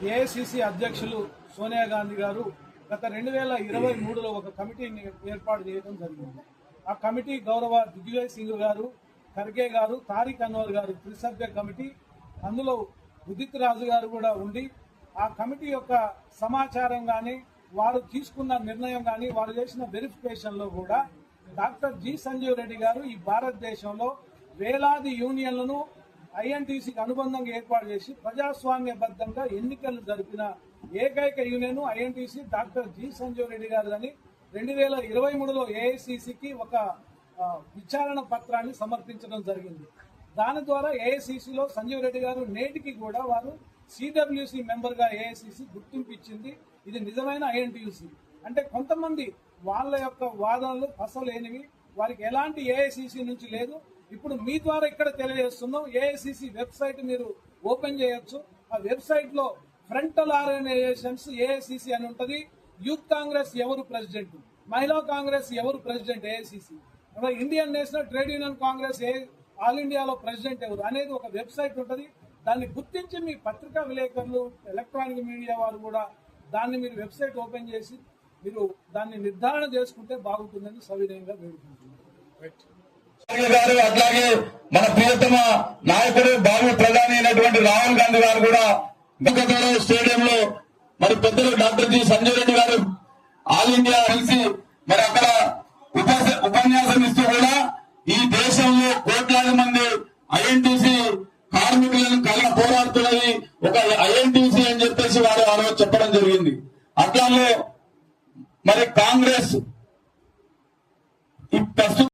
AICC అధ్యక్షులు సోనియా గాంధీ గారు గత 2023లో ఒక కమిటీని ఏర్పాటు చేయడం జరిగింది. ఆ కమిటీ గౌరవ దిగ్విజయ్ సింగ్ గారు, ఖర్గే గారు, తారిక్ అన్వర్ గారు త్రిసభ్య కమిటీ. అందులో ఉదిత్ రాజు గారు కూడా ఉండి ఆ కమిటీ యొక్క సమాచారం కానీ, వారు తీసుకున్న నిర్ణయం కానీ, వారు చేసిన వెరిఫికేషన్లో కూడా డాక్టర్ జి సంజీవ్ రెడ్డి గారు ఈ భారతదేశంలో వేలాది యూనియన్లను ఐఎన్టీసీకి అనుబంధంగా ఏర్పాటు చేసి ప్రజాస్వామ్యబద్ధంగా ఎన్నికలు జరిపిన ఏకైక union INTUC doctor G Sanjeev Reddy గారు అని 2023లో ఏఐసిసికి ఒక విచారణ పత్రాన్ని సమర్పించడం జరిగింది. దాని ద్వారా ఏఐసిసిలో సంజీవ్ రెడ్డి గారు నేటికి కూడా వారు సిడబ్ల్యూసి మెంబర్ గా ఏఐసిసి గుర్తింపు ఇచ్చింది. ఇది నిజమైన ఐఎన్టీయూసీ. అంటే కొంతమంది వాళ్ళ యొక్క వాదనలు పసలేనివి, వారికి ఎలాంటి ఏఐసిసి నుంచి లేదు. ఇప్పుడు మీ ద్వారా ఇక్కడ తెలియజేస్తున్నాం, ఏఐసిసి వెబ్సైట్ మీరు ఓపెన్ చేయొచ్చు. ఆ వెబ్సైట్ లో ఫ్రంటల్ ఆర్గనైజేషన్స్ ఏఐసిసి అని ఉంటది. యూత్ కాంగ్రెస్ ఎవరు ప్రెసిడెంట్, మహిళా కాంగ్రెస్ ఎవరు president AICC, Indian national trade union Congress all ఇండియాలో ప్రెసిడెంట్ ఎవరు అనేది ఒక వెబ్సైట్ ఉంటది. దాన్ని గుర్తించి మీ పత్రికా విలేకరులు, ఎలక్ట్రానిక్ మీడియా వారు కూడా దాన్ని మీరు వెబ్సైట్ ఓపెన్ చేసి మీరు దాన్ని నిర్ధారణ చేసుకుంటే బాగుంటుందని సవినయంగా వేడుకుంటున్నాను. అట్లాగే మన ప్రియతమ నాయకుడు భావి ప్రధాని అయినటువంటి రాహుల్ గాంధీ గారు కూడా స్టేడియంలో మరి పెద్దలు డాక్టర్ జి సంజయ్ రెడ్డి గారు ఆల్ ఇండియా కలిసి మరి అక్కడ ఉపన్యాసం ఇస్తూ కూడా ఈ దేశంలో కోట్లాది మంది ఐఎన్టీసీ కార్మికులను కలిగి పోరాడుతున్నది ఒక ఐఎన్టీసీ అని చెప్పేసి వారు ఆ రోజు చెప్పడం జరిగింది. అట్లాగే మరి కాంగ్రెస్ ఈ ప్రస్తుతం